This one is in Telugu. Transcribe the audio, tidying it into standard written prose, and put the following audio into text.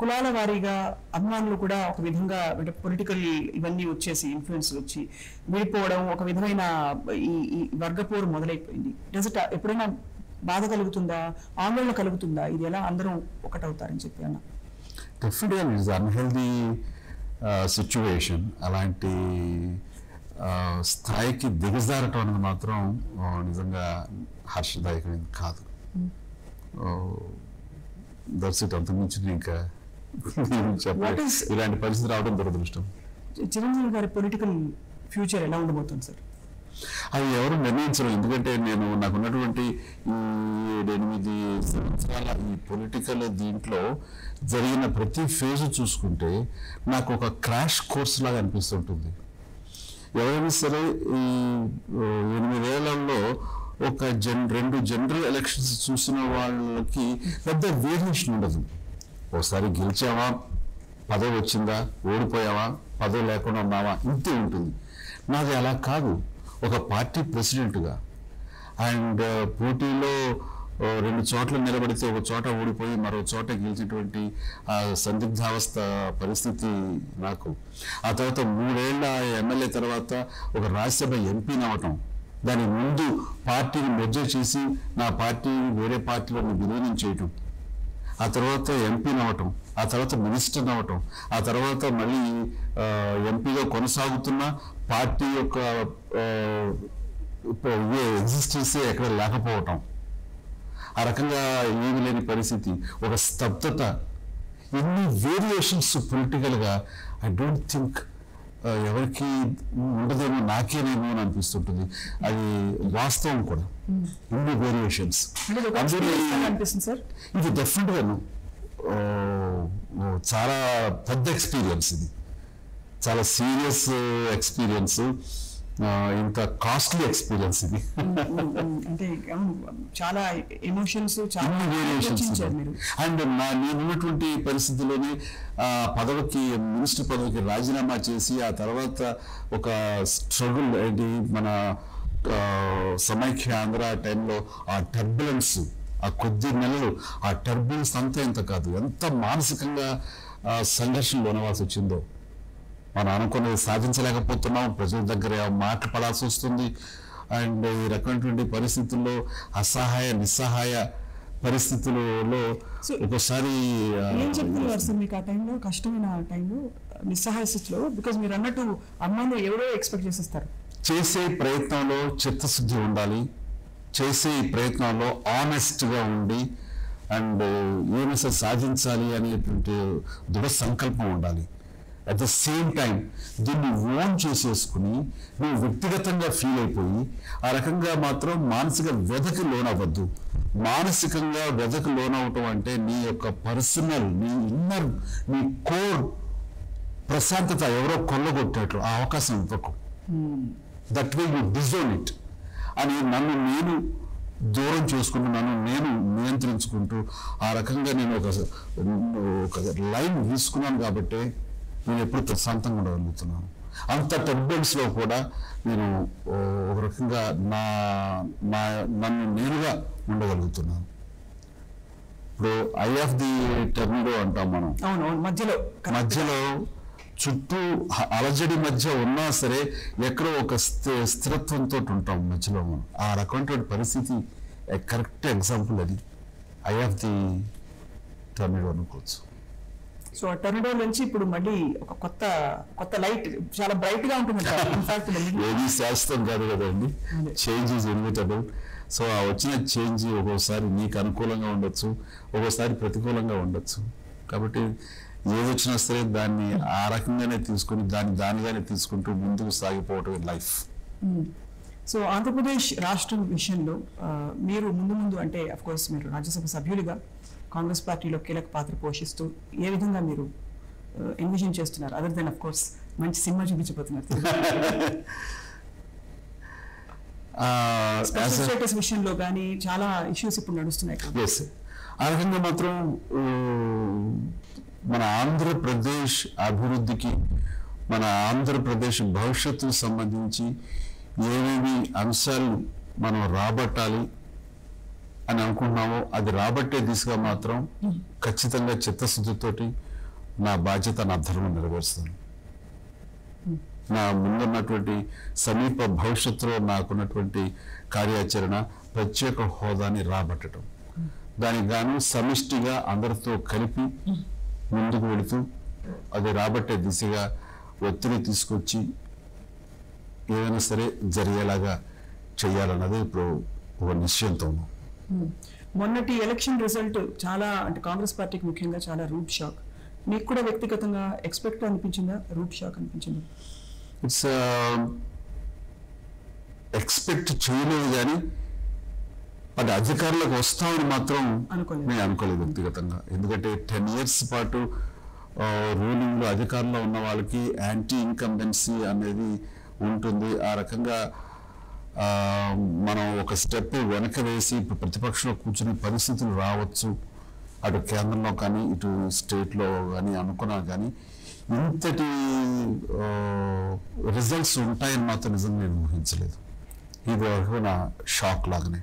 కులాల వారీగా అభిమానులు కూడా ఒక విధంగా పొలిటికల్ ఇవన్నీ వచ్చేసి ఇన్ఫ్లుయెన్స్ వచ్చి విడిపోవడం, ఒక విధమైన ఈ వర్గపోరు మొదలైపోయింది. ఎప్పుడైనా బాధ కలుగుతుందా, ఆందోళన కలుగుతుందా? ఇది ఎలా అందరూ ఒకటవుతారని చెప్పి అన్న డెఫినెట్గా ఇట్స్ అన్హెల్దీ సిచ్యువేషన్. అలాంటి స్థాయికి దిగజారటం అనేది మాత్రం నిజంగా హర్షదాయకమైనది కాదు. దర్శిట్ అంతకుమించి ఇంకా ఇలాంటి పరిస్థితి రావడం దురదృష్టం. చిరంజీవి గారి పొలిటికల్ ఫ్యూచర్ ఎలా ఉండబోతుంది సార్? అది ఎవరు నిర్ణయించరు. ఎందుకంటే నాకున్నటువంటి ఈ 7-8 సంవత్సరాల ఈ పొలిటికల్ దీంట్లో జరిగిన ప్రతి ఫేజ్ చూసుకుంటే నాకు ఒక క్రాష్ కోర్స్ లాగా అనిపిస్తుంటుంది. ఎవరైనా సరే ఈ 8 ఏళ్లలో ఒక 2 జనరల్ ఎలక్షన్స్ చూసిన వాళ్ళకి పెద్ద వేరియేషన్ ఉండదు. ఒకసారి గెలిచావా, పదవి వచ్చిందా, ఓడిపోయావా, పదవి లేకుండా ఉన్నావా, ఇంతే ఉంటుంది. నాది అలా కాదు. ఒక పార్టీ ప్రెసిడెంట్గా అండ్ పోటీలో 2 చోట్ల నిలబడితే ఒక చోట ఓడిపోయి మరో చోట గెలిచినటువంటి ఆ సందిగ్ధావస్థ పరిస్థితి నాకు. ఆ తర్వాత 3 ఏళ్ల ఎమ్మెల్యే తర్వాత ఒక రాజ్యసభ ఎంపీని అవటం, దాని ముందు పార్టీని మెర్జర్ చేసి నా పార్టీని వేరే పార్టీలో విలీనం చేయటం, ఆ తర్వాత ఎంపీని అవటం, ఆ తర్వాత మినిస్టర్ని అవటం, ఆ తర్వాత మళ్ళీ ఎంపీగా కొనసాగుతున్న పార్టీ యొక్క ఎగ్జిస్టెన్సే ఎక్కడ లేకపోవటం, ఆ రకంగా ఏమీ లేని పరిస్థితి, ఒక స్తబ్దత, ఎన్ని వేరియేషన్స్ పొలిటికల్గా ఐ డోంట్ థింక్ ఎవరికి ఉండదేమో, నాకేనేమో అని అనిపిస్తుంటుంది. అది వాస్తవం కూడా. ఇన్ని వేరియేషన్స్ ఇది డెఫినెట్గాను చాలా పెద్ద ఎక్స్పీరియన్స్. ఇది చాలా సీరియస్ ఎక్స్పీరియన్స్, ఇంత కాస్ట్లీ ఎక్స్పీరియన్స్ ఇది. అంటే చాలా ఎమోషన్స్, చాలా వేరియేషన్స్. అండ్ నేనున్నటువంటి పరిస్థితిలోనే పదవికి, మినిస్టర్ పదవికి రాజీనామా చేసి ఆ తర్వాత ఒక స్ట్రగుల్ ఏంటి, మన సమైక్య ఆంధ్ర టైంలో ఆ టర్బులెన్స్, ఆ కొద్ది నెలలు ఆ టర్బులెన్స్ అంతా ఇంత కాదు, ఎంత మానసికంగా సంఘర్షణ లోనవాల్సి వచ్చిందో. మనం అనుకున్నది సాధించలేకపోతున్నాం, ప్రజల దగ్గర మాట పడాల్సి వస్తుంది. అండ్ ఈ రకమైనటువంటి పరిస్థితుల్లో అసహాయ నిస్సహాయ పరిస్థితులలో ఒకసారి ఏం చెప్తున్నారు సార్ మీకు ఆ టైంలో, కష్టమైన టైంలో, నిస్సహాయ స్థితిలో? బికాజ్ మీరు అన్నట్టు అమ్మాయిలు ఎవరో ఎక్స్పెక్ట్ చేసేస్తారు. చేసే ప్రయత్నంలో చిత్తశుద్ధి ఉండాలి, చేసే ప్రయత్నంలో ఆనెస్ట్గా ఉండి అండ్ ఏమైనా సాధించాలి అనేటువంటి దృఢ సంకల్పం ఉండాలి. అట్ ద సేమ్ టైం దీన్ని ఓన్ చేసేసుకుని నువ్వు వ్యక్తిగతంగా ఫీల్ అయిపోయి ఆ రకంగా మాత్రం మానసిక వ్యధకి లోనవ్వద్దు. మానసికంగా వ్యధకు లోనవటం అంటే నీ యొక్క పర్సనల్, నీ ఇన్నర్, నీ కోర్ ప్రశాంతత ఎవరో కొల్లగొట్టేట్లు ఆ అవకాశం ఇవ్వకు. That way you deserve it అని నన్ను నేను దూరం చేసుకుంటూ, నన్ను నేను నియంత్రించుకుంటూ ఆ రకంగా నేను ఒక లైన్ తీసుకున్నాను. కాబట్టి నేను ఎప్పుడు ప్రశాంతంగా ఉండగలుగుతున్నాను. అంత టర్బులెన్స్లో కూడా నేను ఒక రకంగా నన్ను నేనుగా ఉండగలుగుతున్నాను. ఇప్పుడు ఐ ఆఫ్ ది టర్మిడో అంటాం మనం. మధ్యలో చుట్టూ అలజడి మధ్య ఉన్నా సరే ఎక్కడో ఒక స్థిరత్వంతో ఉంటాం మధ్యలో మనం. ఆ రకమైనటువంటి పరిస్థితి కరెక్ట్ ఎగ్జాంపుల్ అది ఐ ఆఫ్ ది టర్మిడో అనుకోవచ్చు. సో ఆ టర్మిడో నుంచి ఇప్పుడు మళ్ళీ ఒక కొత్త లైట్, చాలా బ్రైట్ గా ఉంటుంది. ఏది శాశ్వతం కాదు కదండి, చేంజ్ ఈజ్ ఇన్విటబుల్. సో ఆ వచ్చిన చేంజ్ ఒక్కోసారి నీకు అనుకూలంగా ఉండొచ్చు, ఒక్కోసారి ప్రతికూలంగా ఉండొచ్చు. కాబట్టి ఏది వచ్చినా సరే దాన్ని ఆ రకంగానే తీసుకుని దానిగానే తీసుకుంటూ ముందుకు సాగిపోవటం లైఫ్. సో ఆంధ్రప్రదేశ్ రాష్ట్రం విషయంలో మీరు ముందు అంటే అఫ్ కోర్స్ మీరు రాజ్యసభ సభ్యులుగా కాంగ్రెస్ పార్టీలో కీలక పాత్ర పోషిస్తూ ఏ విధంగా మీరు ఎన్విజన్ చేస్తున్నారు? అదర్ దెన్ అఫ్ కోర్స్ మంచి సినిమా చూపించబోతున్నారు. స్టేటస్ విషయంలో కానీ చాలా ఇష్యూస్ ఇప్పుడు నడుస్తున్నాయి. ఆ రకంగా మాత్రం మన ఆంధ్రప్రదేశ్ అభివృద్ధికి, మన ఆంధ్రప్రదేశ్ భవిష్యత్తుకు సంబంధించి ఏమేమి అంశాలు మనం రాబట్టాలి అని అనుకుంటున్నామో అది రాబట్టే దిశగా మాత్రం ఖచ్చితంగా చిత్తశుద్ధితోటి నా బాధ్యత, నా ధర్మం నెరవేరుస్తాను. నా ముందున్నటువంటి సమీప భవిష్యత్తులో నాకున్నటువంటి కార్యాచరణ ప్రత్యేక హోదాని రాబట్టడం, దానికి గాను సమిష్టిగా అందరితో కలిపి ముందుకు వెళుతూ అది రాబట్టే దిశగా ఒత్తిడి తీసుకొచ్చి ఏదైనా సరే జరిగేలాగా చేయాలన్నది ఇప్పుడు ఒక నిశ్చయంతో ఉన్నాం. మొన్నటి ఎలక్షన్ రిజల్ట్ చాలా, అంటే కాంగ్రెస్ పార్టీకి ముఖ్యంగా చాలా రూట్ షాక్. మీకు కూడా వ్యక్తిగతంగా ఎక్స్పెక్ట్ అనిపించిందా, రూట్ షాక్ అనిపించిందా? ఇట్స్ ఎక్స్పెక్ట్ చేయలేదు, కానీ అది అధికారులకు వస్తామని మాత్రం నేను అనుకోలేదు వ్యక్తిగతంగా. ఎందుకంటే 10 years పాటు రూలింగ్లో అధికారంలో ఉన్న వాళ్ళకి యాంటీ ఇన్కంబెన్సీ అనేది ఉంటుంది. ఆ రకంగా మనం ఒక స్టెప్ వెనక వేసి ఇప్పుడు ప్రతిపక్షంలో కూర్చునే పరిస్థితులు రావచ్చు, అటు కేంద్రంలో కానీ ఇటు స్టేట్లో కానీ అనుకున్నా కానీ ఇంతటి రిజల్ట్స్ ఉంటాయని మాత్రం నిజంగా నేను ఊహించలేదు. ఇది నా షాక్ లాగానే.